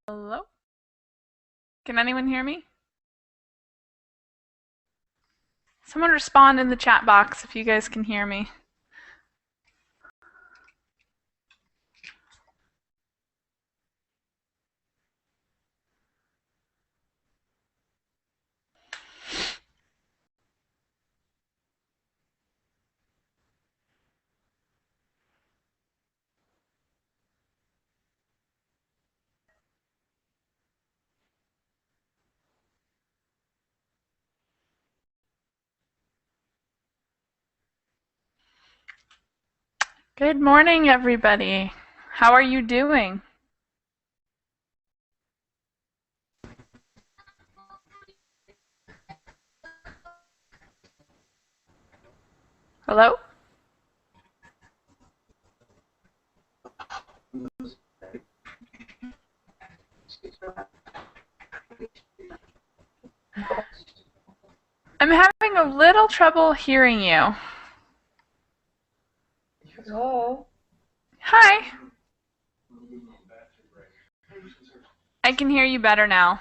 Hello? Can anyone hear me? Someone respond in the chat box if you guys can hear me. Good morning, everybody. How are you doing? Hello? I'm having a little trouble hearing you. Hello? Hi. I can hear you better now.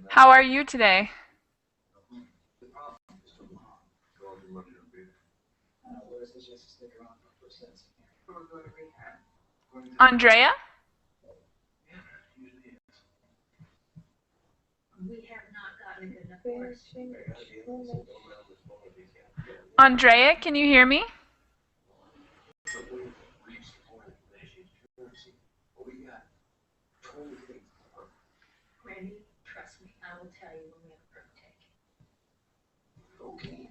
How are you today? Andrea? Andrea, can you hear me? Randy, trust me, I will tell you when we have a birthday. Okay.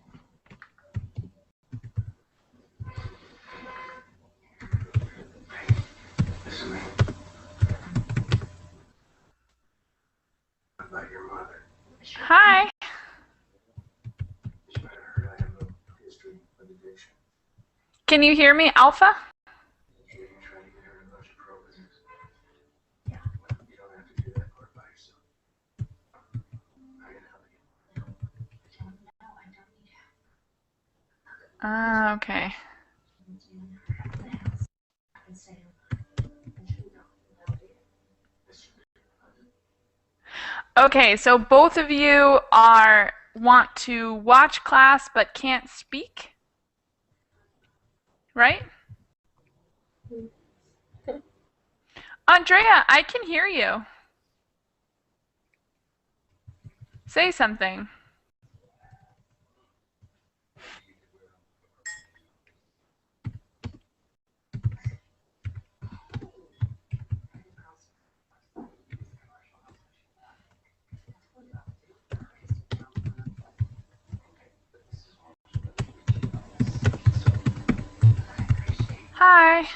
Listen, about your mother. Hi. She might have heard I have a history of addiction. Can you hear me, Alpha? Sure you're trying to get her in a bunch of programs. Yeah. Well, you don't have to do that part by yourself. I can help you. No, I don't need help. Ah, okay. Okay, so both of you want to watch class but can't speak, right? Andrea, I can hear you. Say something. Hi.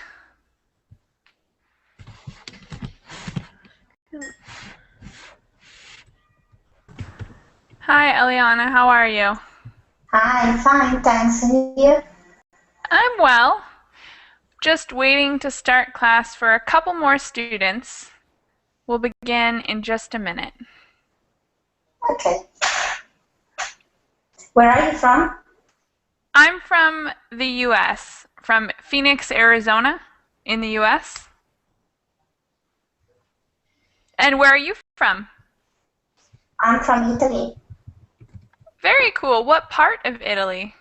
Hi, Eliana. How are you? Hi, fine, thanks. And you? I'm well. Just waiting to start class for a couple more students. We'll begin in just a minute. Okay. Where are you from? I'm from the US, from Phoenix, Arizona, in the US. And where are you from? I'm from Italy. Very cool. What part of Italy?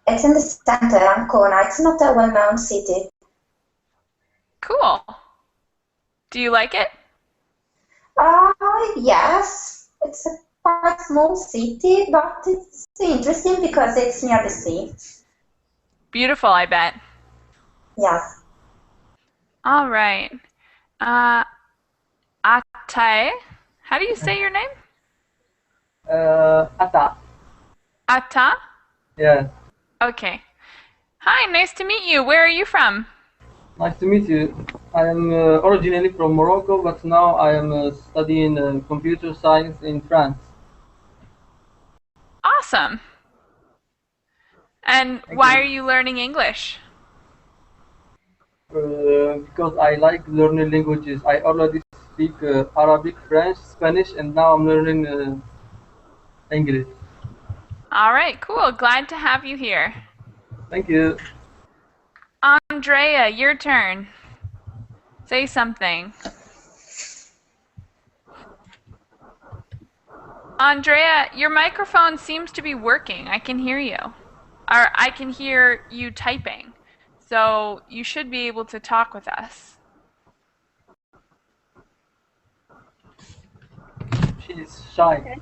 It's in the center, Ancona. It's not a well-known city. Cool. Do you like it? Yes. It's a quite small city, but it's interesting because it's near the sea. Beautiful, I bet. Yes. All right. Uh, Atay. How do you say your name? Ata. Ata? Yeah, Okay. Hi, nice to meet you. Where are you from? nice to meet you. I am originally from Morocco, but now I am studying computer science in France. Awesome. And Thank why are you. you learning English? Because I like learning languages. I already speak Arabic, French, Spanish, and now I'm learning English. All right, cool. Glad to have you here. Thank you. Andrea, your turn. Say something. Andrea, your microphone seems to be working. I can hear you. Or I can hear you typing. So you should be able to talk with us. She's shy.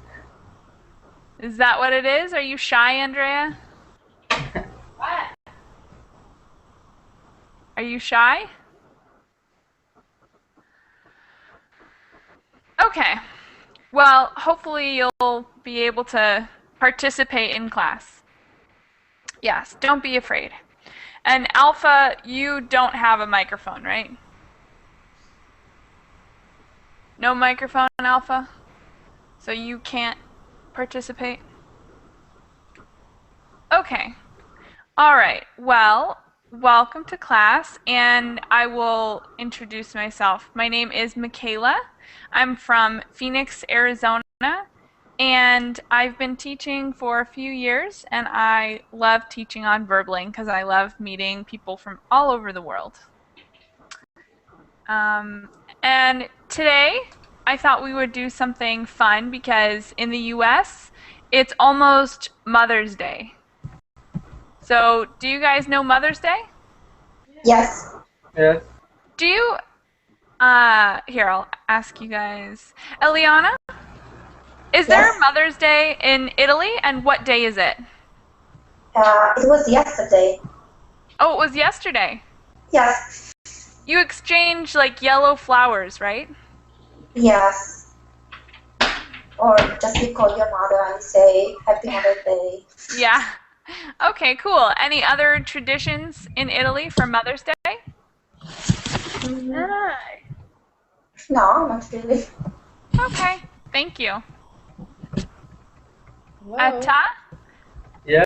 Is that what it is? Are you shy, Andrea? What? Are you shy? Okay. Well, hopefully you'll be able to participate in class. Yes, don't be afraid. And Alpha, you don't have a microphone, right? No microphone, Alpha? So you can't participate? Okay. All right. Well, welcome to class, and I will introduce myself. My name is Michaela. I'm from Phoenix, Arizona, and I've been teaching for a few years, and I love teaching on verbling because I love meeting people from all over the world. And today, I thought we would do something fun because in the US, it's almost Mother's Day. So, do you guys know Mother's Day? Yes. Yes. Do you, here, I'll ask you guys. Eliana, is there Yes. Mother's Day in Italy, and what day is it? It was yesterday. Oh, it was yesterday. Yes. You exchange like yellow flowers, right? Yes. Or just you call your mother and say Happy Mother's Day. Yeah. Okay, cool. Any other traditions in Italy for Mother's Day? Hi. No, not really. Okay, thank you. Hello. Ata, Yes.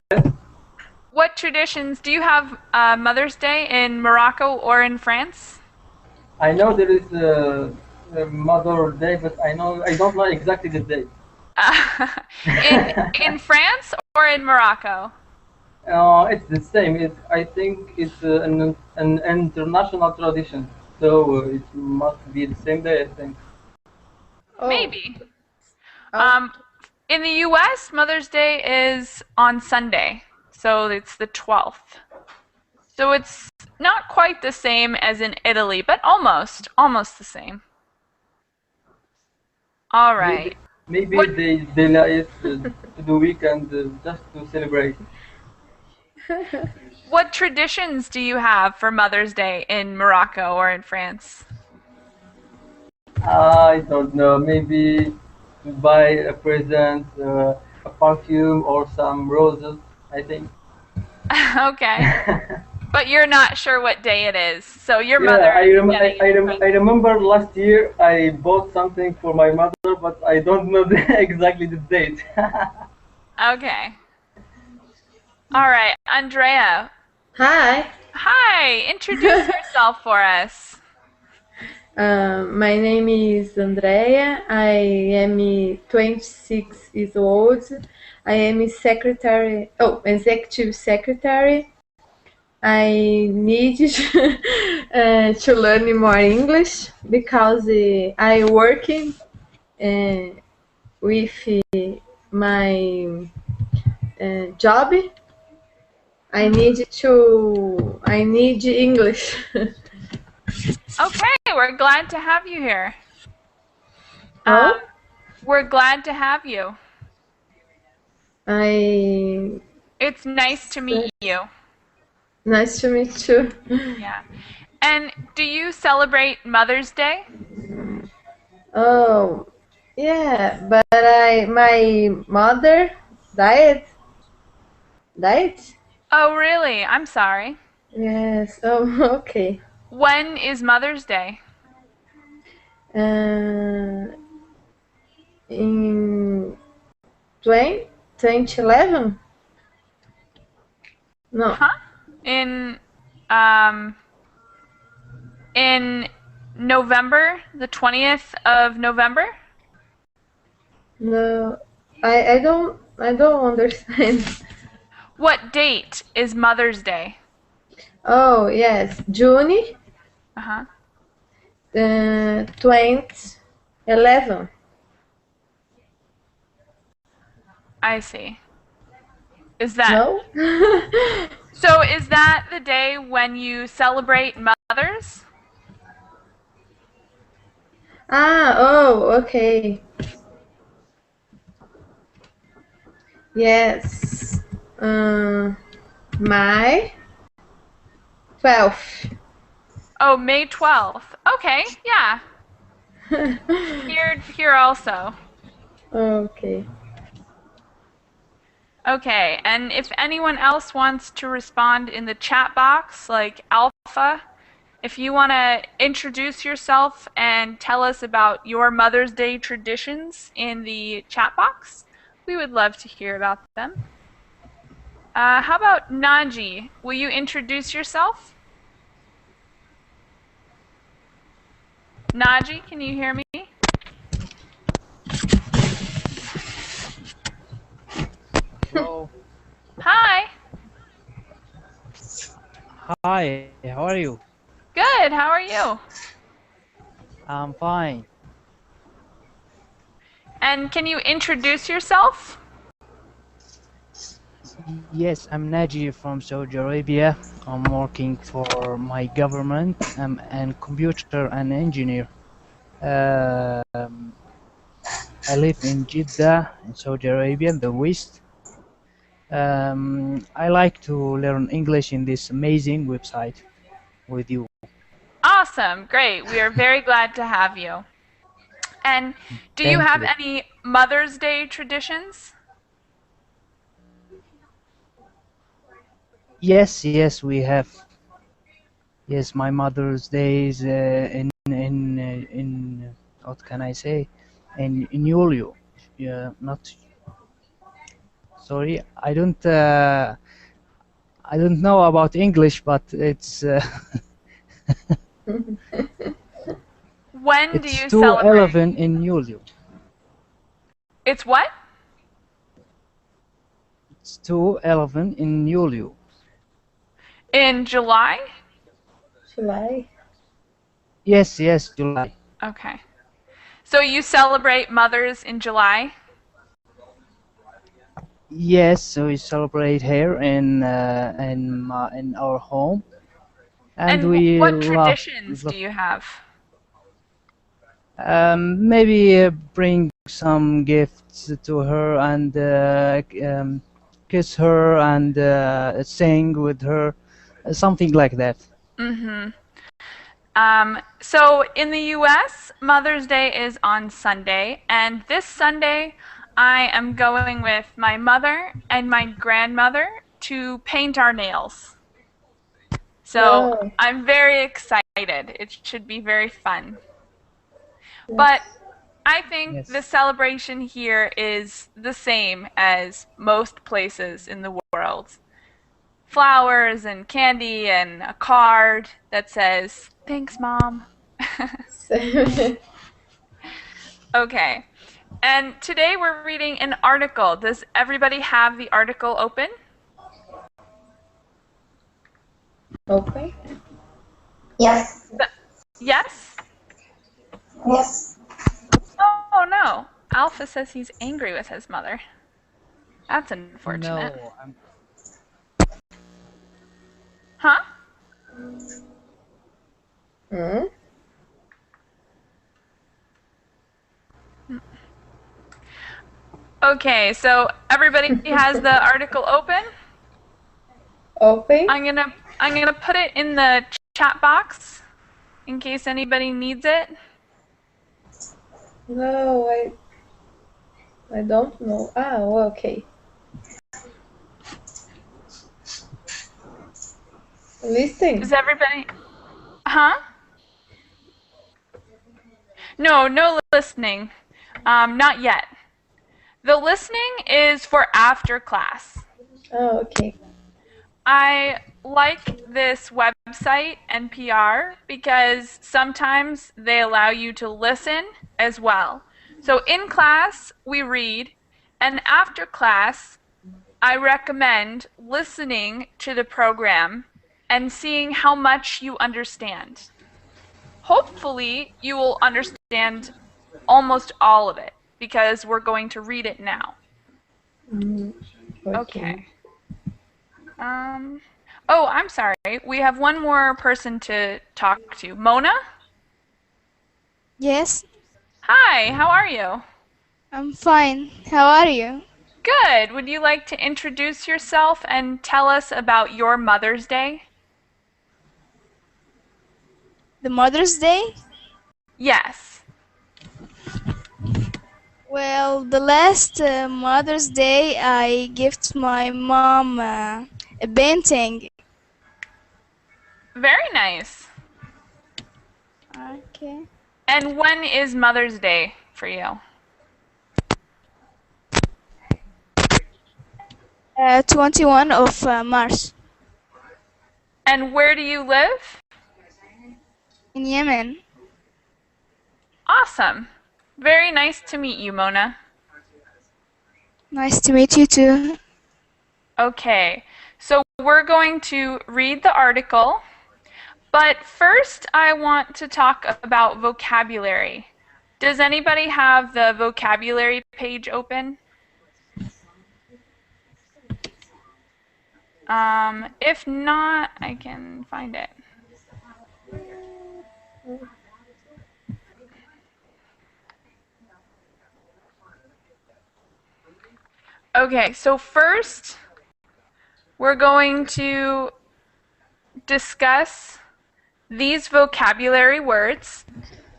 what traditions do you have Mother's Day in Morocco or in France? I know there is a Mother Day, but I don't know exactly the date. In France or in Morocco? It's the same. I think it's an international tradition, so it must be the same day, I think. Oh. Maybe. Oh. In the US, Mother's Day is on Sunday, so it's the 12th. So it's not quite the same as in Italy, but almost the same. All right. Maybe What- they like it to the weekend just to celebrate. What traditions do you have for Mother's Day in Morocco or in France? I don't know. Maybe to buy a present, a perfume, or some roses, I think. Okay. But you're not sure what day it is, so your Yeah, mother I, is rem- getting I, you a rem- I present. remember last year I bought something for my mother, but I don't know exactly the date. Okay. All right, Andrea, Hi. Hi, introduce yourself for us. My name is Andrea. I am 26 years old. I am executive secretary. I need to learn more English because I working with my job. I need English. Okay, we're glad to have you here. Oh, We're glad to have you. I It's nice to meet you. nice to meet you. Yeah. And do you celebrate Mother's Day? Oh, yeah, but my mother died. Died? Oh, really? I'm sorry. Yes. Oh, okay. When is Mother's Day? Uh, in 2011? No, Huh? In um in November, the 20th of November? no. I don't understand. What date is Mother's Day? Oh, yes, June Uh-huh. 2011. I see. Is that No? so is that the day when you celebrate mothers? Oh, okay. Yes. Uh, my 12th. Oh, May 12th. Okay, yeah. Here also. Okay. Okay, and if anyone else wants to respond in the chat box, like Alpha, if you want to introduce yourself and tell us about your Mother's Day traditions in the chat box, we would love to hear about them. How about Naji? Will you introduce yourself? Naji, can you hear me? Hello. Hi. Hi, how are you? Good. How are you? I'm fine. And can you introduce yourself? Yes, I'm Naji from Saudi Arabia. I'm working for my government. I'm a computer and engineer. Um, I live in Jeddah, in Saudi Arabia, in the West. I like to learn English in this amazing website with you. Awesome. Great. We are very glad to have you. And do you Thank have you. any Mother's Day traditions? Yes, we have. Yes, my Mother's Day is in what can I say? In Julio. Yeah, not sorry. I don't know about English, but it's When do it's you celebrate? 2/11 in Julio. It's what? It's 2/11 in Julio. In July? July. Yes, July. Okay. So you celebrate mothers in July? Yes, so we celebrate here in our home, and And we what love traditions do love you have? maybe bring some gifts to her and kiss her and sing with her, something like that. Mm-hmm. So in the US, Mother's Day is on Sunday, and this Sunday I am going with my mother and my grandmother to paint our nails. So Oh, I'm very excited. It should be very fun. But yes. I think the Yes. celebration here is the same as most places in the world. flowers and candy and a card that says, "Thanks, Mom." Okay. And today we're reading an article. Does everybody have the article open? Open? Yes. Yes? Yes. Oh no. Alpha says he's angry with his mother. That's unfortunate. No, Huh? Hmm? Okay, so everybody has the article open. Open? I'm gonna put it in the chat box in case anybody needs it. No, I don't know. Ah, okay. Listen. Is everybody? Huh? No, no listening. Not yet. The listening is for after class. Oh, okay. I like this website, NPR, because sometimes they allow you to listen as well. So in class, we read, and after class, I recommend listening to the program and seeing how much you understand. Hopefully, you will understand almost all of it because we're going to read it now. Mm, Okay. Oh, I'm sorry. We have one more person to talk to. Mona? Yes, Hi, how are you? I'm fine. How are you? Good. Would you like to introduce yourself and tell us about your Mother's Day? The Mother's Day? Yes. Well, the last Mother's Day, I gift my mom a painting. Very nice. Okay. And when is Mother's Day for you? 21 of March And where do you live? in Yemen. Awesome. Very nice to meet you, Mona. Nice to meet you too. Okay, so we're going to read the article, but first I want to talk about vocabulary. Does anybody have the vocabulary page open? If not, I can find it. Okay, so first we're going to discuss these vocabulary words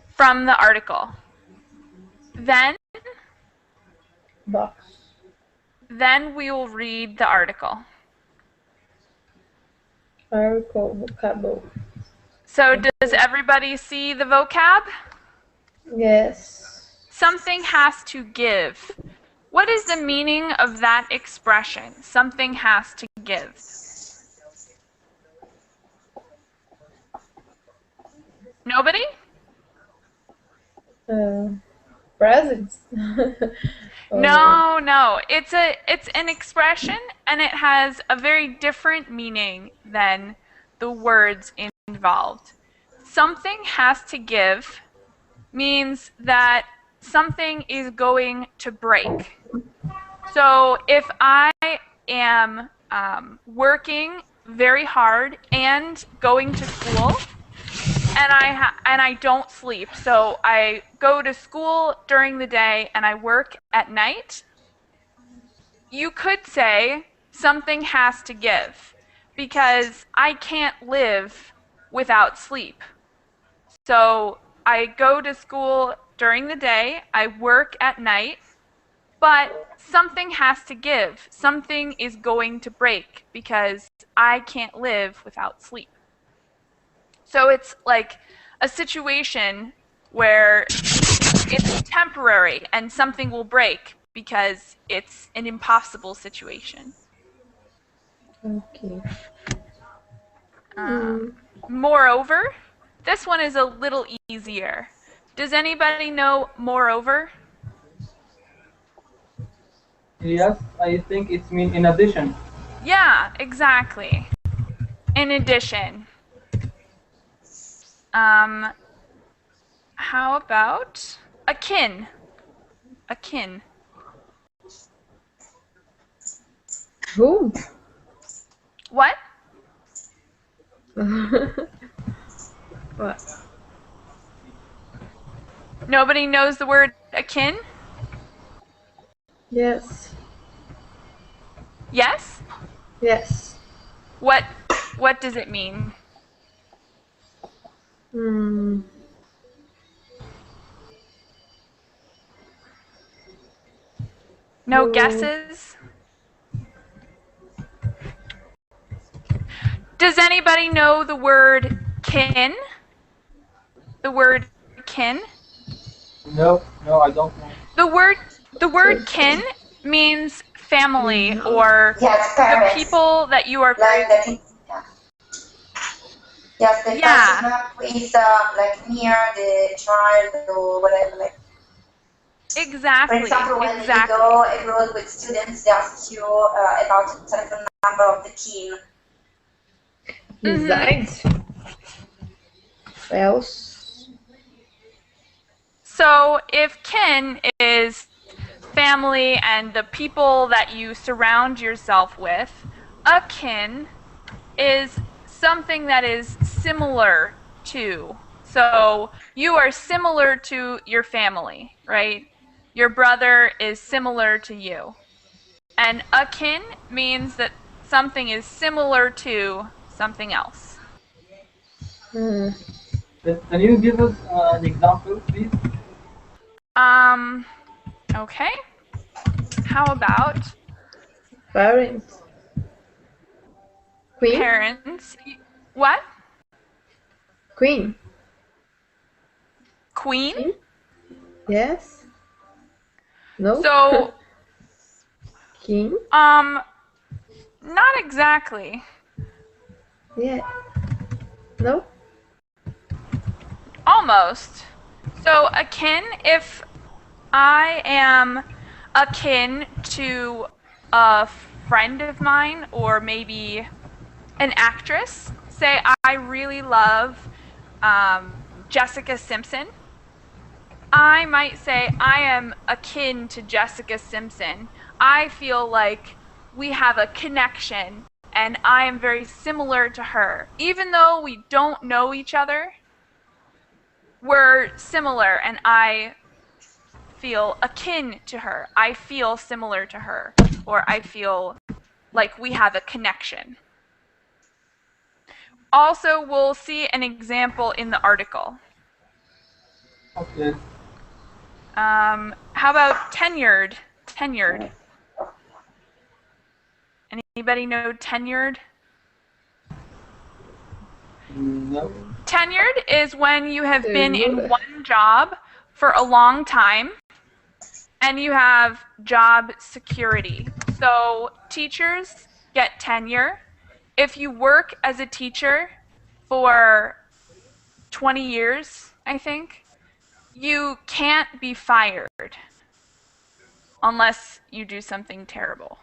from the article. Then Box. we will read the article. Article, vocabulary. So does everybody see the vocab? Yes. Something has to give. What is the meaning of that expression? Something has to give. Nobody? Presents. No. It's an expression and it has a very different meaning than the words involved. Something has to give means that something is going to break. So if I am working very hard and going to school, and I don't sleep, so I go to school during the day and I work at night, you could say something has to give because I can't live without sleep. So I go to school during the day, I work at night, but something has to give. Something is going to break because I can't live without sleep. So it's like a situation where it's temporary and something will break because it's an impossible situation. Okay. Moreover, this one is a little easier. Does anybody know moreover? Yes, I think it's mean in addition. Yeah, exactly. In addition. How about akin? Akin. Who? What? What? Nobody knows the word akin? Yes. Yes? Yes. What does it mean? Hmm. No Who? guesses? Does anybody know the word kin? The word kin? No, no, I don't know. The word the word kin Chicken. means family No. or Yes, the parents. people that you are Like very the yeah. Yes, the yeah, person who is like near the child or whatever. Like, for exactly, example, when you exactly. go abroad with students, they ask you about the telephone number of the kin. Mhm. Besides, else. So if kin is family and the people that you surround yourself with, akin is something that is similar to. So you are similar to your family, right? Your brother is similar to you. And akin means that something is similar to something else. Hmm. Can you give us an example, please? Um, okay. How about Parents. Queen? parents? What? Queen. Queen? Queen? Yes. No. So, King? not exactly. Yeah. No. Almost. So, akin, if I am akin to a friend of mine or maybe an actress, say I really love Jessica Simpson, I might say I am akin to Jessica Simpson. I feel like we have a connection and I am very similar to her. Even though we don't know each other, we're similar and I feel akin to her. I feel similar to her, or I feel like we have a connection. Also, we'll see an example in the article. Okay. How about tenured? Tenured. Anybody know tenured? No. Tenured is when you have been in No. one job for a long time and you have job security. So teachers get tenure. If you work as a teacher for 20 years, I think, you can't be fired unless you do something terrible.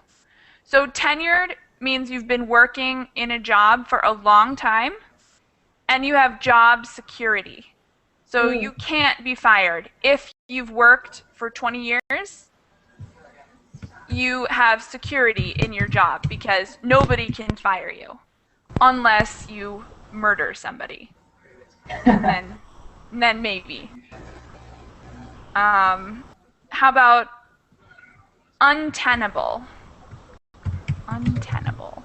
So tenured means you've been working in a job for a long time and you have job security. So Hmm. you can't be fired. If you've worked for 20 years, you have security in your job because nobody can fire you unless you murder somebody. then then maybe. How about untenable? Untenable.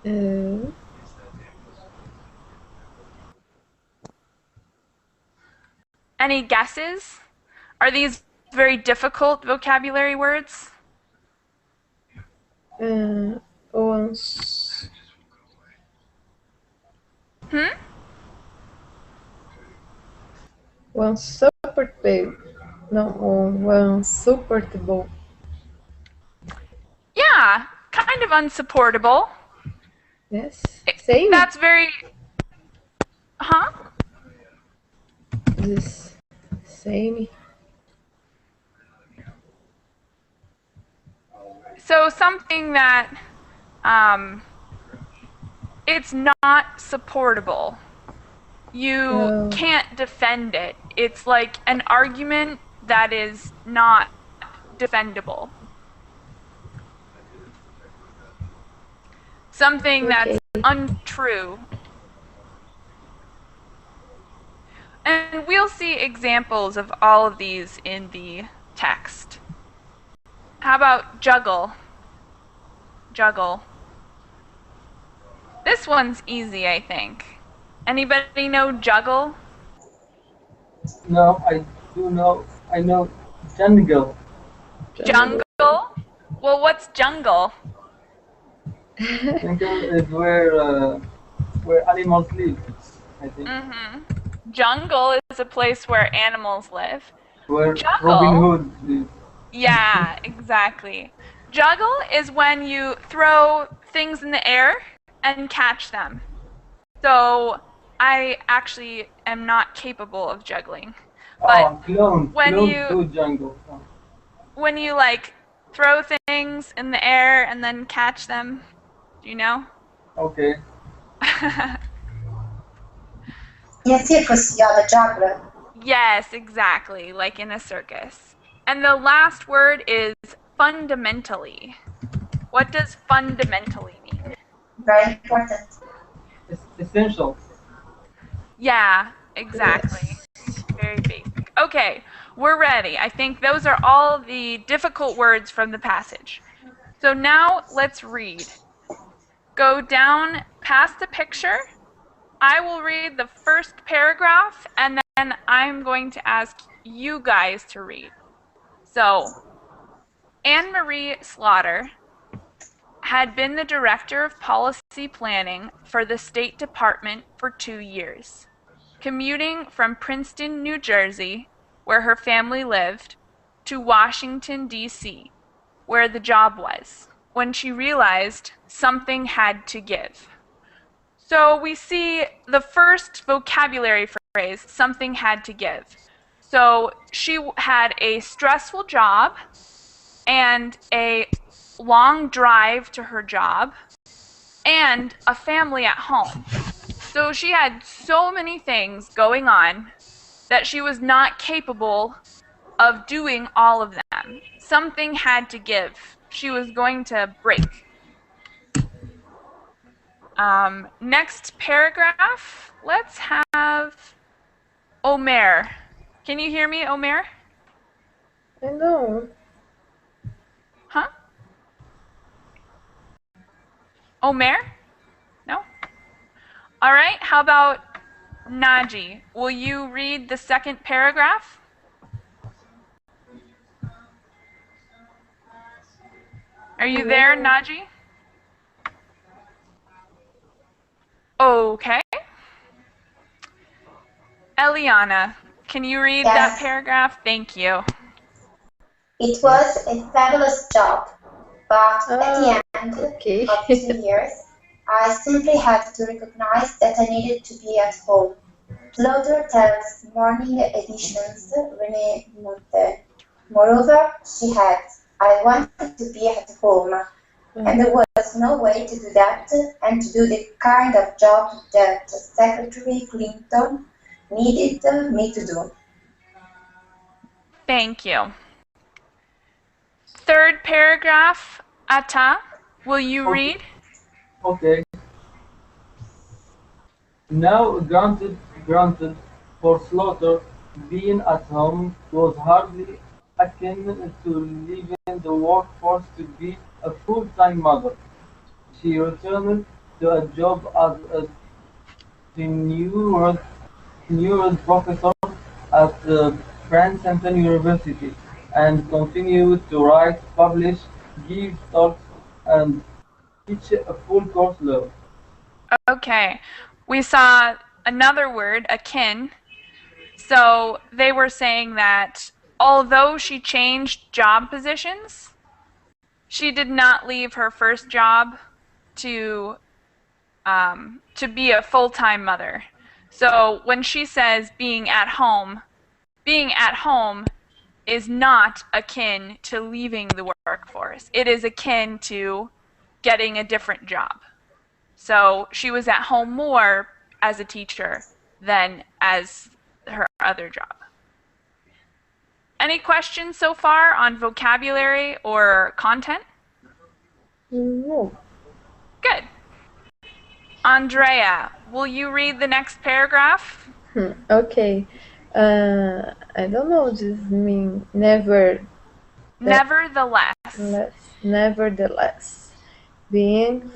Uh, Any guesses? Are these very difficult vocabulary words? once. Hmm? One supportable. No, one supportable. Yeah, of unsupportable. Yes. Same. That's very... Huh? This same. So something that it's not supportable. You Oh. can't defend it. It's like an argument that is not defendable. Something Okay. that's untrue. And we'll see examples of all of these in the text. How about juggle? Juggle. This one's easy, I think. Anybody know juggle? No, I do know. I know jungle. Jungle? Well, what's jungle? Jungle is where animals live, I think. Jungle is a place where animals live. Where Juggle? Robin Hood lives. Yeah, exactly. Juggle is when you throw things in the air and catch them. So I actually am not capable of juggling. But Clones. when Clones you do jungle. when you like throw things in the air and then catch them, do you know? Okay. In circus, you're the juggler. Yes, exactly, like in a circus. And the last word is fundamentally. What does fundamentally mean? Very important. Essential. Yeah, exactly. Very basic. Okay, we're ready. I think those are all the difficult words from the passage. So now let's read. Go down past the picture. I will read the first paragraph and then I'm going to ask you guys to read. So, Anne Marie Slaughter had been the director of policy planning for the State Department for 2 years, commuting from Princeton, New Jersey, where her family lived, to Washington, D.C., where the job was, when she realized something had to give. So we see the first vocabulary phrase, something had to give. So she had a stressful job and a long drive to her job and a family at home. So she had so many things going on that she was not capable of doing all of them. Something had to give. She was going to break. Next paragraph, let's have Omer. Can you hear me, Omer? I know. Huh? Omer? No? All right, how about Naji? Will you read the second paragraph? Are you there, Naji? Okay. Eliana, can you read that Yes. paragraph? Thank you. It was a fabulous job, but at the end Okay. of 2 years, I simply had to recognize that I needed to be at home. Slaughter tells morning editions Renee Monte. Moreover, she adds, I wanted to be at home, and there was no way to do that and to do the kind of job that Secretary Clinton needed me to do. Thank you. Third paragraph, Ata, will you read? Okay. Now, granted, for Slaughter, being at home was hardly akin to leaving the workforce to be a full-time mother. She returned to a job as a tenured professor at Princeton University and continued to write, publish, give talks, and teach a full course law. Okay. We saw another word, akin. So they were saying that although she changed job positions, She did not leave her first job to be a full-time mother. So when she says being at home is not akin to leaving the workforce. It is akin to getting a different job. So she was at home more as a teacher than as her other job. Any questions so far on vocabulary or content? No. Good. Andrea, will you read the next paragraph? Okay. I don't know. This mean never. Nevertheless. Nevertheless, being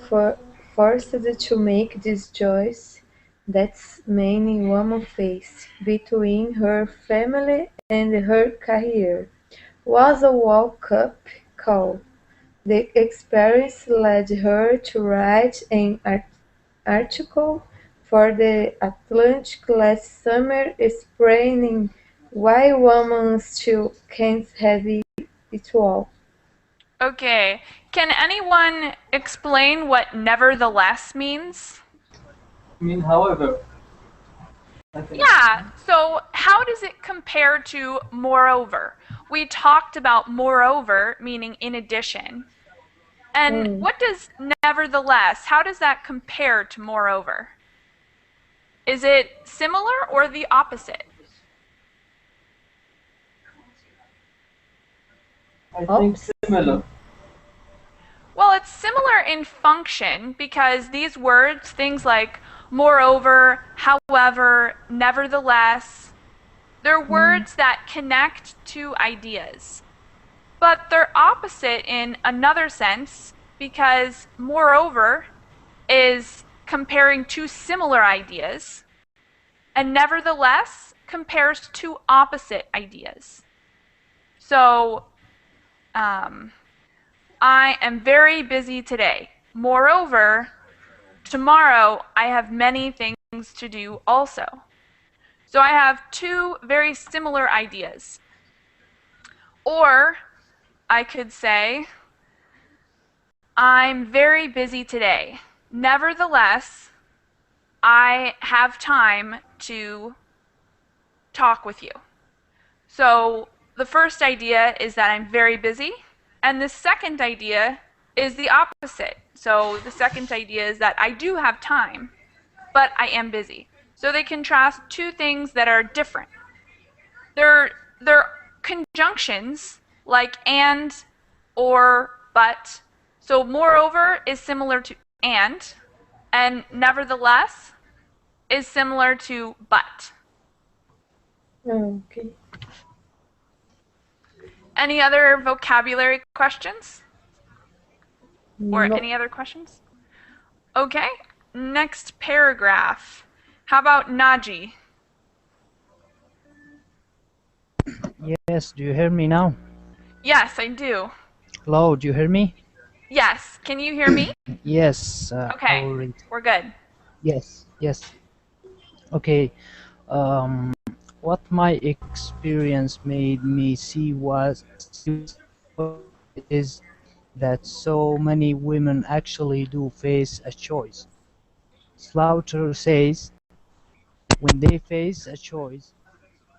forced to make this choice, that's many woman face between her family and her career, was a wake-up call. The experience led her to write an article for the Atlantic last summer explaining why women still can't have it all. Okay. Can anyone explain what nevertheless means? I mean, however, I think. Yeah, so how does it compare to moreover? We talked about moreover, meaning in addition. And what does nevertheless, how does that compare to moreover? Is it similar or the opposite? I think similar. Well, it's similar in function because these words, things like moreover, however, nevertheless, they're words that connect two ideas. But they're opposite in another sense because moreover is comparing two similar ideas, and nevertheless compares two opposite ideas. So, I am very busy today. Moreover, tomorrow I have many things to do also. So I have two very similar ideas. Or I could say, I'm very busy today. Nevertheless, I have time to talk with you. So the first idea is that I'm very busy, and the second idea is the opposite. So the second idea is that I do have time, but I am busy. So they contrast two things that are different. They're conjunctions like and, or, but. So moreover is similar to and nevertheless is similar to but. Okay. Any other vocabulary questions? Or No. any other questions? Okay, next paragraph. How about Naji? Yes, do you hear me now? Yes, I do. Hello, do you hear me? Yes, can you hear me? Yes, I Okay, will read. we're good. Yes, yes. Okay. What my experience made me see is that so many women actually do face a choice. Slaughter says when they face a choice,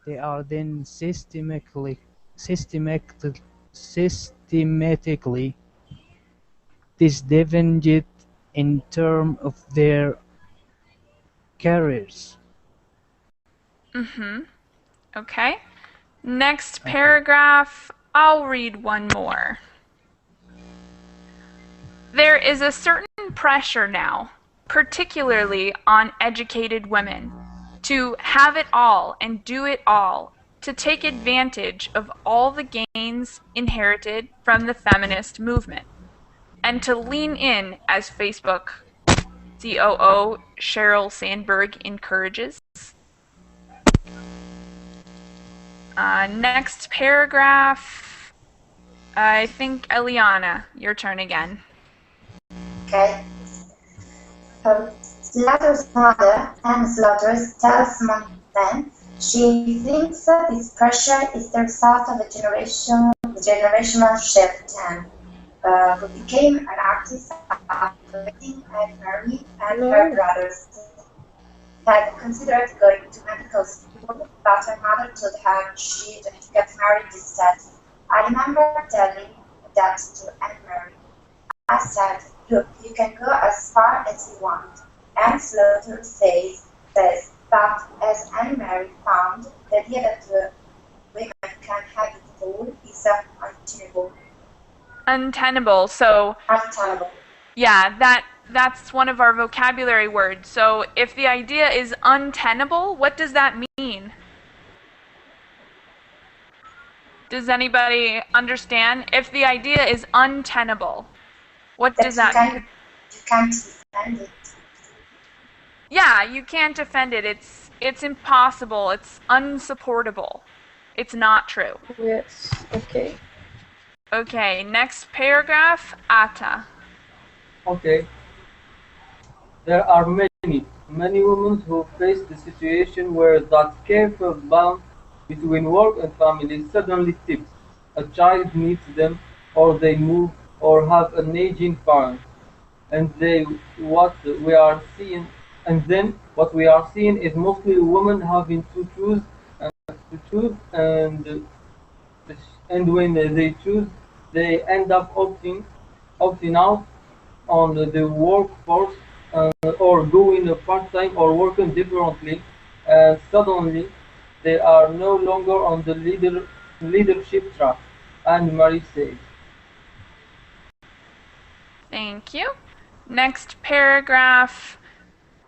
they are then systematically disadvantaged in terms of their careers. Okay. Next paragraph, I'll read one more. There is a certain pressure now, particularly on educated women, to have it all and do it all, to take advantage of all the gains inherited from the feminist movement, and to lean in as Facebook COO Sheryl Sandberg encourages. Next paragraph, I think Eliana, your turn again. Okay. Slaughter's mother, Anne Slaughter, tells Montaigne she thinks this pressure is the result of a generational shift and who became an artist after getting married, and her No. brothers had considered going to medical school, but her mother told her she'd get married instead. I remember telling that to Anne-Marie. I said, look, you can go as far as you want. And Slaughter says that as Anne-Marie found, the idea that women can have it all is untenable. Untenable. So, Untenable. yeah, that's one of our vocabulary words. So, if the idea is untenable, what does that mean? Does anybody understand? If the idea is untenable, what does that mean? You can't defend it. Yeah, you can't defend it. It's impossible. It's unsupportable. It's not true. Yes. Okay. Okay, next paragraph, Ata. Okay, there are many women who face the situation where that careful balance between work and family suddenly tips. A child needs them, or they move, or have an aging parent, and they what we are seeing, and then what we are seeing is mostly women having to choose, and when they choose, they end up opting out on the workforce, or going part-time or working differently, and suddenly they are no longer on the leadership track. And Marie says, Thank you. Next paragraph,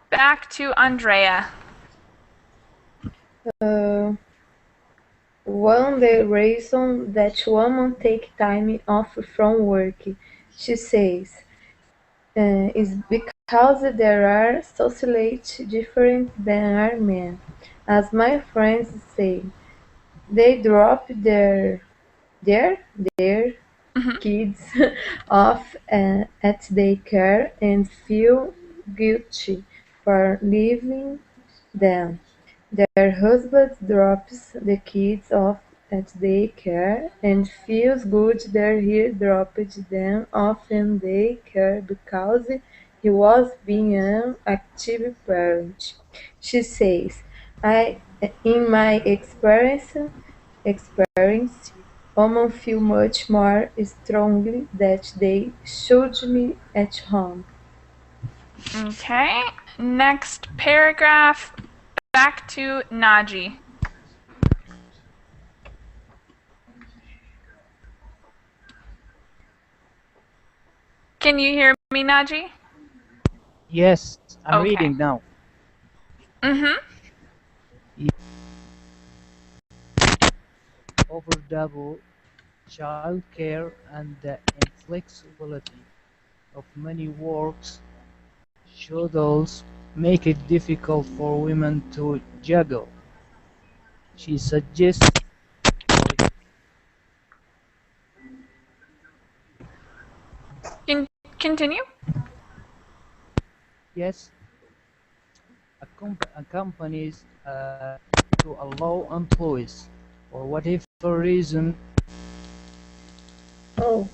back to Andrea. One the reason that women take time off from work, she says, is because they are socially different than are men. As my friends say, they drop their kids off at daycare and feel guilty for leaving them. Their husband drops the kids off at daycare and feels good that he dropped them off in daycare because he was being an active parent. She says, in my experience, women feel much more strongly that they should be at home. Okay, next paragraph, back to Naji. Can you hear me, Naji? Yes, I'm Okay. reading now. Mm-hmm. Over double child care and the inflexibility of many works schedules make it difficult for women to juggle. She suggests, sorry, Continue. yes, companies to allow employees, for whatever reason, Oh,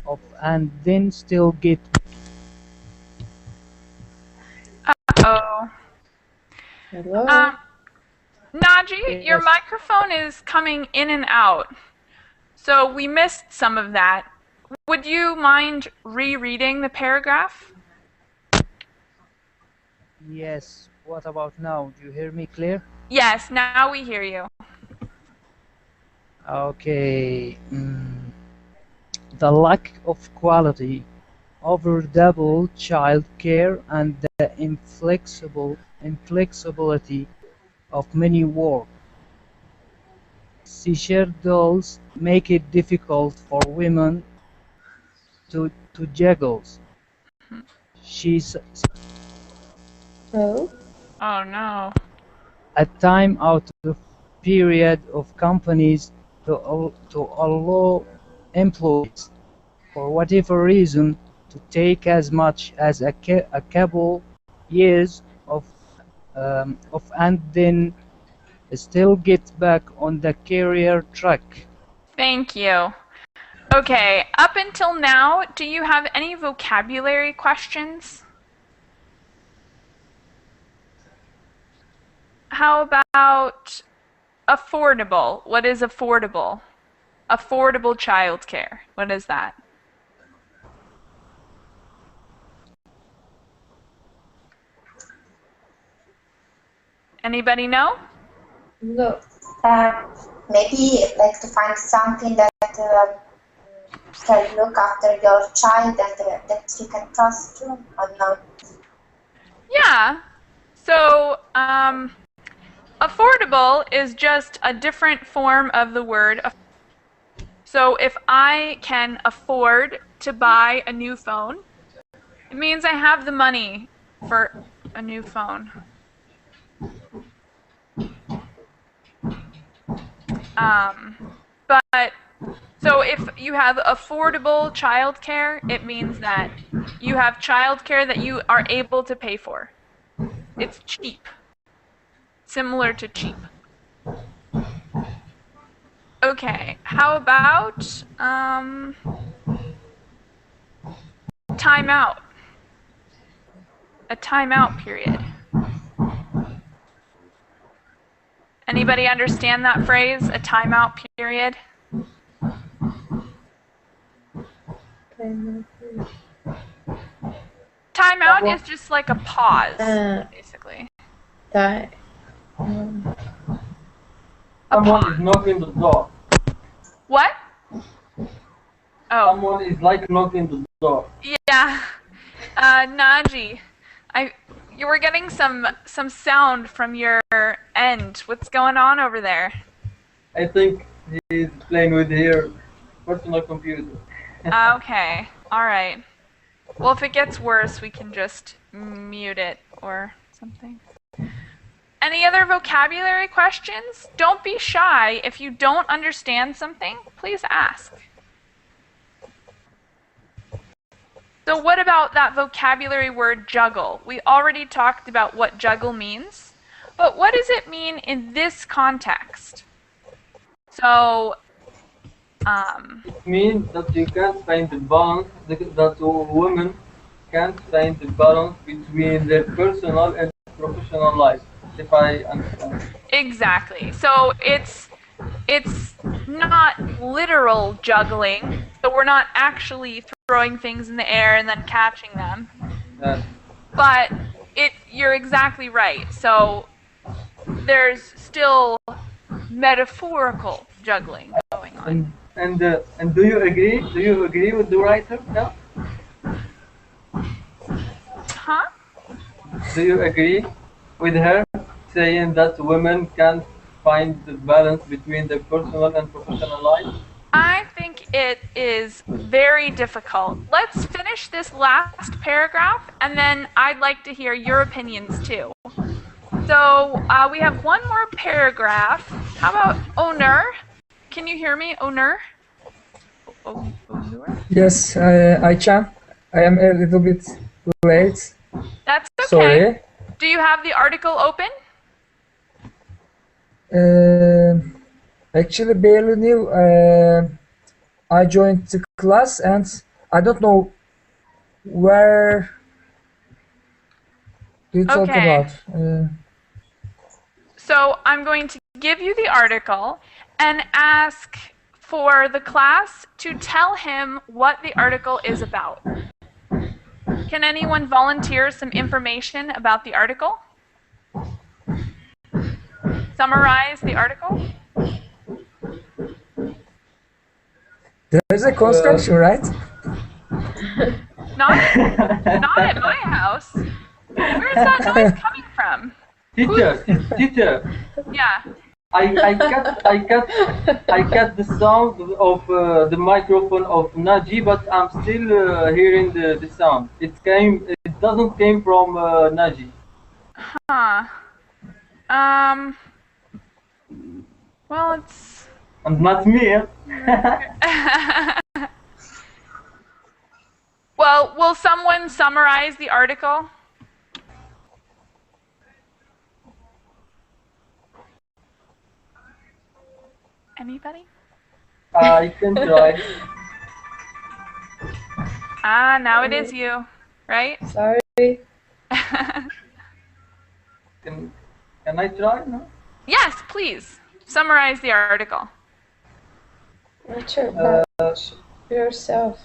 of and then still get. Oh. hello. Naji, your Yes, microphone is coming in and out. So we missed some of that. Would you mind rereading the paragraph? yes. What about now? Do you hear me clear? Yes, now we hear you. Okay. The lack of quality over double child care and the inflexibility of many work schedules make it difficult for women to juggle. She's Oh, Oh no. a time out of period of companies to allow employees, for whatever reason, to take as much as a couple years of and then still get back on the career track. Thank you. Okay, up until now, do you have any vocabulary questions? How about affordable? What is affordable? Affordable childcare. What is that? Anybody know? No. Maybe like to find something that can look after your child and that you can trust too. I don't know. Yeah. So, affordable is just a different form of the word. So if I can afford to buy a new phone, it means I have the money for a new phone. But so if you have affordable childcare, it means that you have childcare that you are able to pay for. It's cheap. Similar to cheap. Okay, how about timeout? A timeout period. Anybody understand that phrase? A timeout period? Timeout is just like a pause, basically. Tá. A Someone pause. is knocking the door. What? Oh, Someone is like knocking the door. yeah. Naji, you were getting some sound from your end. What's going on over there? I think he's playing with her personal computer. Okay. All right. Well, if it gets worse, we can just mute it or something. Any other vocabulary questions? Don't be shy. If you don't understand something, please ask. So what about that vocabulary word juggle? We already talked about what juggle means, but what does it mean in this context? So, It means that you can't find the balance, that women can't find the balance between their personal and professional life, if I understand. exactly. So it's not literal juggling. So we're not actually throwing things in the air and then catching them. But you're exactly right. So there's still metaphorical juggling going on. And do you agree? Do you agree with the writer? No? Huh? Do you agree with her saying that women can't find the balance between their personal and professional life? I think it is very difficult. Let's finish this last paragraph, and then I'd like to hear your opinions too. So we have one more paragraph. How about owner? Can you hear me, owner? Owner? Yes, I can. I am a little bit late. That's okay. Sorry. Do you have the article open? Actually, barely new. I joined the class and I don't know where do you talk Okay. about. So I'm going to give you the article and ask for the class to tell him what the article is about. Can anyone volunteer some information about the article? Summarize the article? There's a construction, right? Not at my house. Where's that noise coming from? Teacher, Yeah. I cut the sound of the microphone of Naji, but I'm still hearing the sound. It doesn't came from Naji. Huh. Well, it's And not me. Well, will someone summarize the article? Anybody? I can try. Ah, now it is you, right? Sorry. Can can I try now? Yes, please. Summarize the article. Not sure about yourself.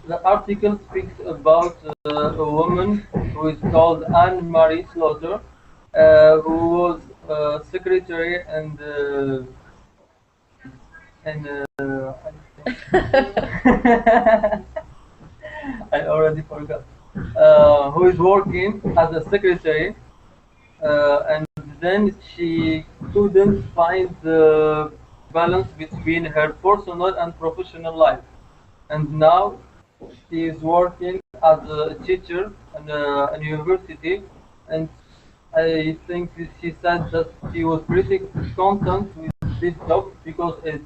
The article speaks about a woman who is called Anne Marie Slaughter, who was secretary and I already forgot. Who is working as a secretary, and then she couldn't find the balance between her personal and professional life, and now she is working as a teacher in a university, and I think she said that she was pretty content with this job because it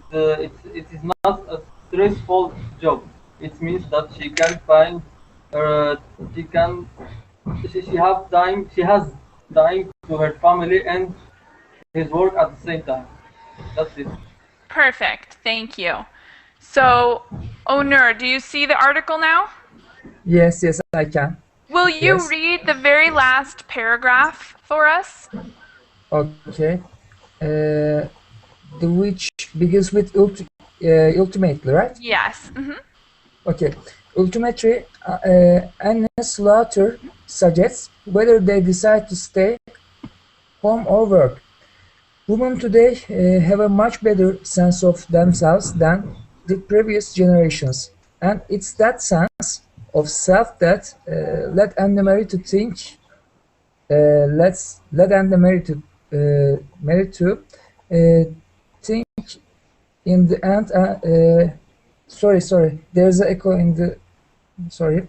is not a stressful job. It means that she can find uh, she can she have time she has time to her family and his work at the same time. That's it. Perfect. Thank you. So, Onur, do you see the article now? Yes, yes, I can. Will you Yes. read the very last paragraph for us? Okay. Uh, the which begins with ultimately, right? Yes. Okay. Ultimately, Anne Slaughter suggests whether they decide to stay home or work. Women today have a much better sense of themselves than the previous generations, and it's that sense of self that led Anne-Marie to think. Let's let Anne-Marie to Marie to think in the end. Sorry. There's an echo in the. Sorry.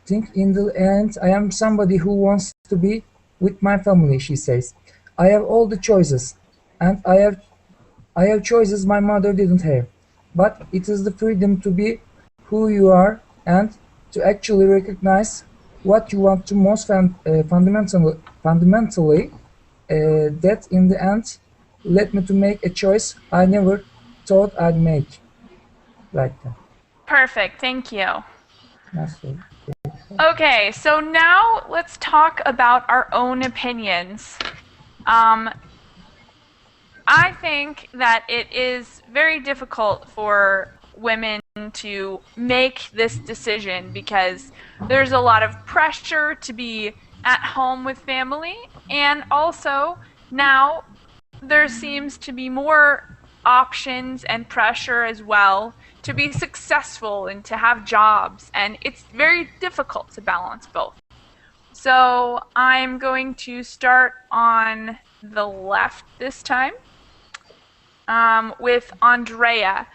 Think in the end, I am somebody who wants to be with my family, she says. I have all the choices, and I have choices my mother didn't have. But it is the freedom to be who you are and to actually recognize what you want to most fundamentally that in the end led me to make a choice I never thought I'd make. Like that. Perfect. Thank you. That's all. Okay, so now let's talk about our own opinions. Um, I think that it is very difficult for women to make this decision because there's a lot of pressure to be at home with family, and also now there seems to be more options and pressure as well to be successful and to have jobs, and it's very difficult to balance both. So I'm going to start on the left this time with Andrea.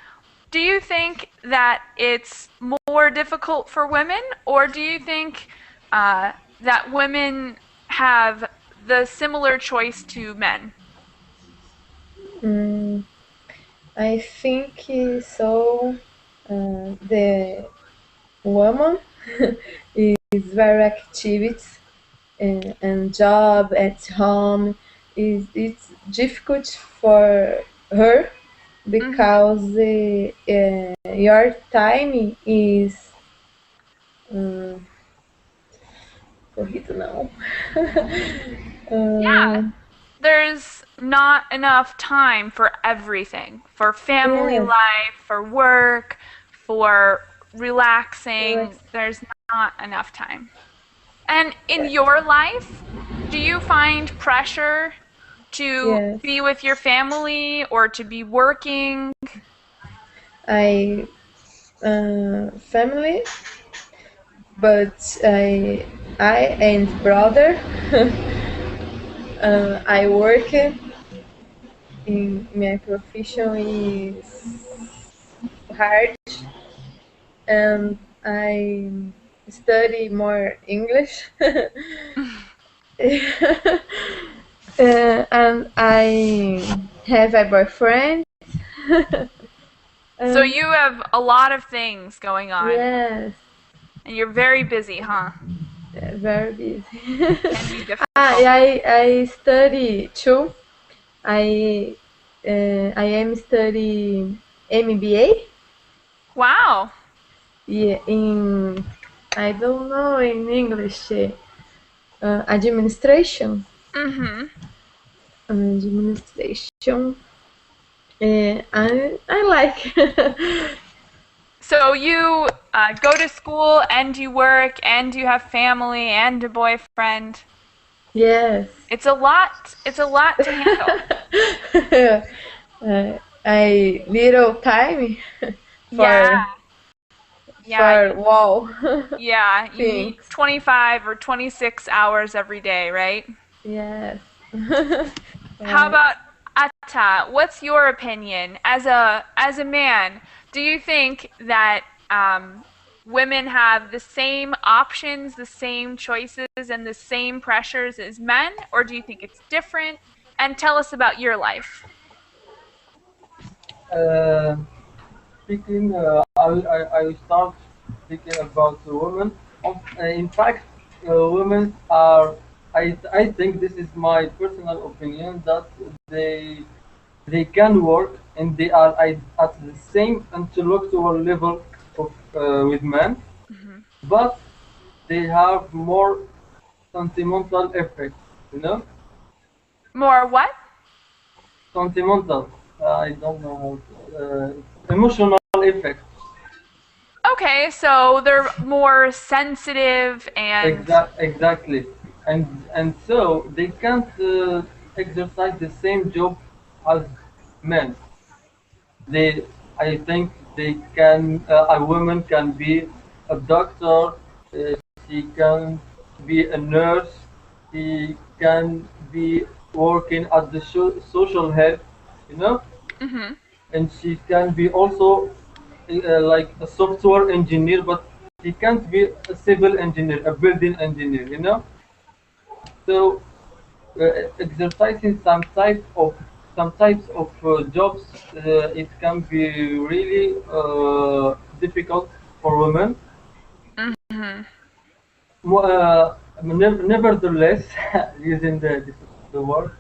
Do you think that it's more difficult for women, or do you think that women have the similar choice to men? Mm, I think so. The woman is very active and job at home is it's difficult for her because your time is corrido não. Yeah, uh, there's not enough time for everything, for family yes, life, for work, for relaxing. relax. There's not enough time. And in Yeah, your life, do you find pressure to yes. be with your family or to be working? I family, but I and brother. I work in my profession is hard, and I study more English. And I have a boyfriend. So And you have a lot of things going on, yes, and you're very busy, huh? very busy. Can be difficult. I study too. I I am studying MBA. Wow. Yeah, in I don't know in English. Administration. Mm-hmm. Administration. I like. So you go to school and you work and you have family and a boyfriend. Yes. It's a lot. It's a lot to handle. I little time Yeah, for yeah, wow yeah. You need things. 25 or 26 hours every day, right? Yes. How Right. about Atta? What's your opinion as a man? Do you think that women have the same options, the same choices, and the same pressures as men, or do you think it's different? And tell us about your life. Uh, Speaking, I will start speaking about the women. In fact, women are. I think this is my personal opinion that they they can work and they are at the same intellectual level of with men, Hmm. but they have more sentimental effects. You know, More what? sentimental. I don't know how emotional effects. Okay, so they're more sensitive and Exactly, and so they can't exercise the same job as men. They, I think, they can. A woman can be a doctor. She can be a nurse. She can be working at the social health, you know, mhm. and she can be also like a software engineer, but she can't be a civil engineer, a building engineer, you know. So exercising some types of jobs, it can be really difficult for women. Mhm. Nevertheless, using the word,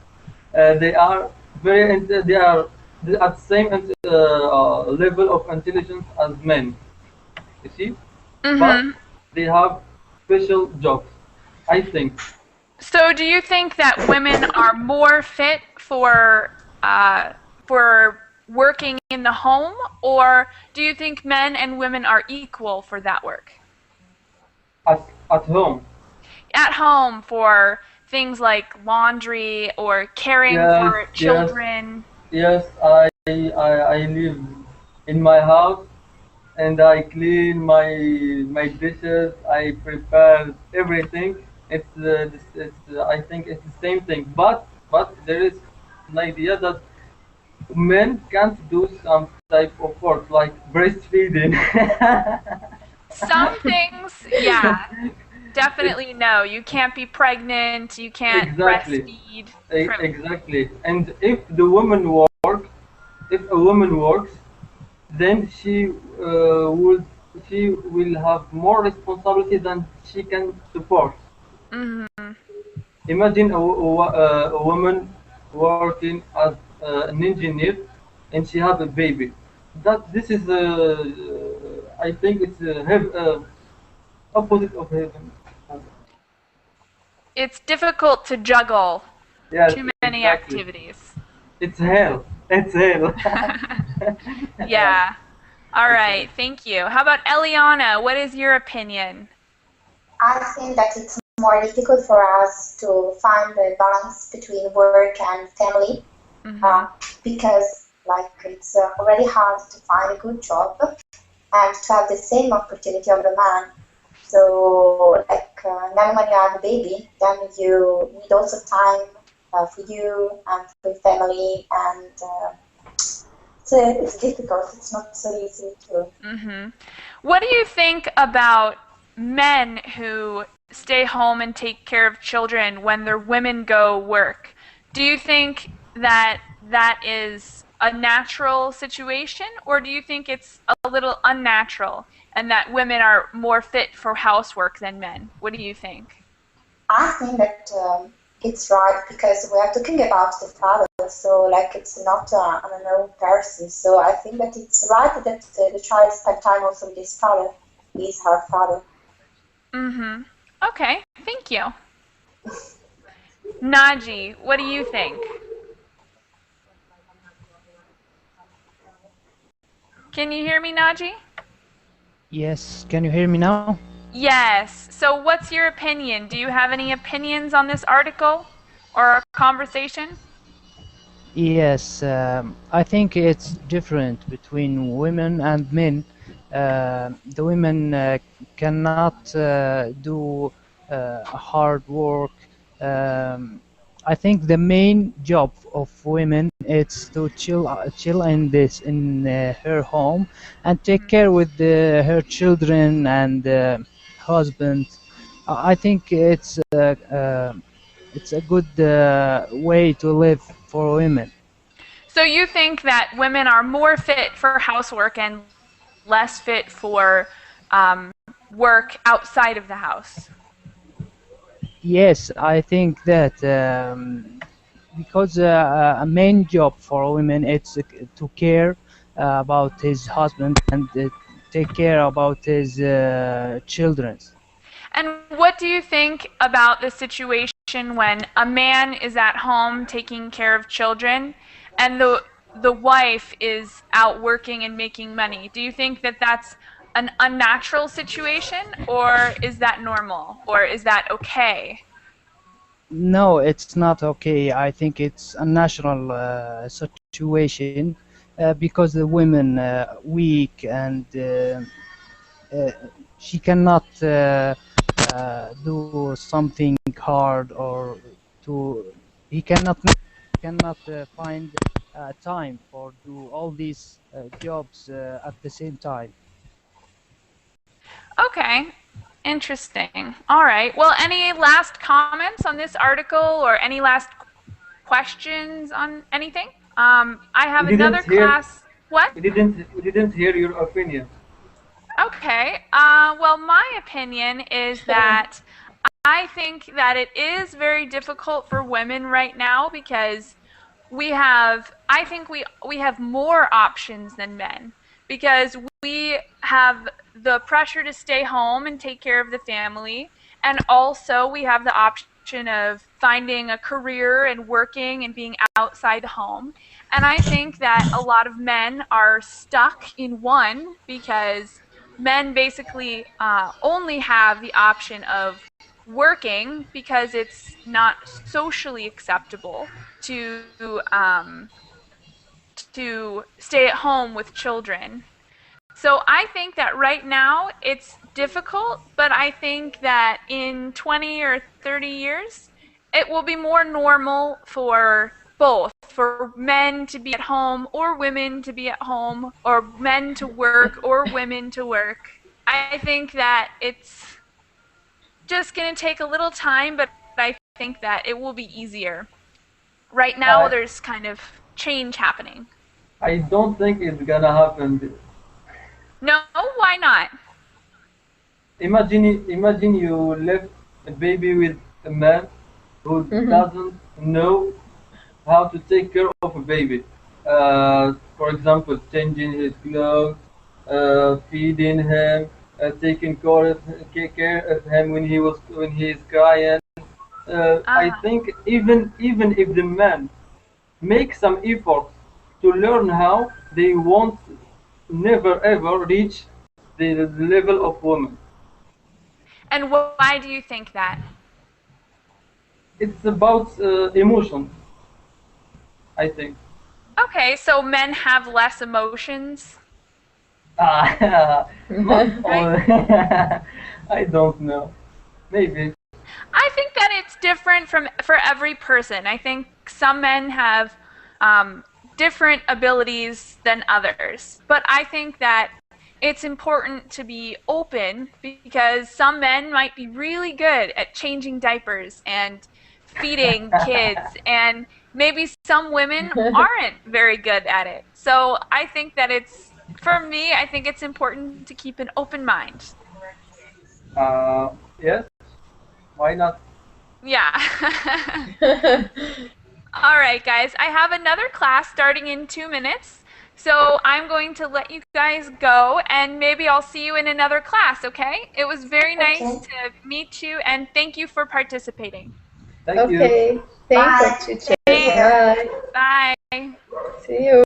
they are they are at the same level of intelligence as men. You see, but Mhm. they have special jobs. I think. So do you think that women are more fit uh for working in the home, or do you think men and women are equal for that work? At home. At home for things like laundry or caring Yes, for yes, children. yes. I live in my house and I clean my dishes. I prepare everything. I think it's the same thing. But there is an idea that men can't do some type of work like breastfeeding. Some things, yeah, It's definitely no. You can't be pregnant, you can't exactly, breastfeed. For, exactly. And if a woman works, then would she will have more responsibility than she can support. mhm. Imagine a woman working as an engineer and she have a baby. That this is I think it's opposite of heaven. It's difficult to juggle Yes, too many exactly. activities. It's hell. It's hell. Yeah, Yeah. All exactly. right, thank you. How about Eliana? What is your opinion? I think that it's more difficult for us to find the balance between work and family uh, Mhm. because like it's already hard to find a good job and to have the same opportunity of a man. So like then when you have a baby, then you need also time for you and for your family and it's difficult. It's not so easy to. Mhm. What do you think about men who stay home and take care of children when their women go work? Do you think that that is a natural situation, or do you think it's a little unnatural and that women are more fit for housework than men? What do you think? I think that it's right because we are talking about the father, so like it's not an unknown person. So I think that it's right that the child spend time also with his father. He's her father. Mm-hmm. Okay, thank you. Naji, what do you think? Can you hear me, Naji? Yes, can you hear me now? Yes. So what's your opinion? Do you have any opinions on this article or our conversation? Yes, I think it's different between women and men. The women cannot do hard work. Um, I think the main job of women is to chill in her home and take care with her children and husband. I think it's a good way to live for women. So you think that women are more fit for housework and less fit for work outside of the house? Yes, I think that because a main job for women it's to care about his husband and take care about his children. And what do you think about the situation when a man is at home taking care of children and the wife is out working and making money? Do you think that that's an unnatural situation, or is that normal, or is that okay? No, it's not okay. I think it's a national situation because the women weak and uh, she cannot do something hard or to he cannot find time for do all these jobs at the same time. Okay, interesting. All right. Well, any last comments on this article or any last questions on anything? I have We didn't another hear. class. What? We didn't hear your opinion. Okay. Well, my opinion is that I think that it is very difficult for women right now because I think we have more options than men because we have the pressure to stay home and take care of the family, and also we have the option of finding a career and working and being outside the home. And I think that a lot of men are stuck in one because men basically only have the option of working because it's not socially acceptable to um, to stay at home with children. So I think that right now it's difficult, but I think that in 20 or 30 years, it will be more normal for both, for men to be at home or women to be at home, or men to work or women to work. I think that it's just going to take a little time, but I think that it will be easier. Right now, I there's kind of change happening. I don't think it's gonna happen. No, why not? Imagine you left a baby with a man who doesn't know how to take care of a baby. For example, changing his clothes, feeding him, care of him when he is crying. I Ah, think even if the man make some effort to learn how, they won't never ever reach the level of women. and why do you think that? It's about emotions, I think. Okay, so men have less emotions, Not right? all. I don't know. Maybe. I think that it's different from for every person. I think some men have different abilities than others, but I think that it's important to be open because some men might be really good at changing diapers and feeding kids, and maybe some women aren't very good at it. So I think that for me, I think it's important to keep an open mind. Yes. Why not? Yeah. All right, guys. I have another class starting in 2 minutes. So I'm going to let you guys go, and maybe I'll see you in another class, okay? It was very nice Okay. to meet you, and thank you for participating. Thank you. Okay. Thank Bye. you, teacher. Take care. Bye. Bye. See you.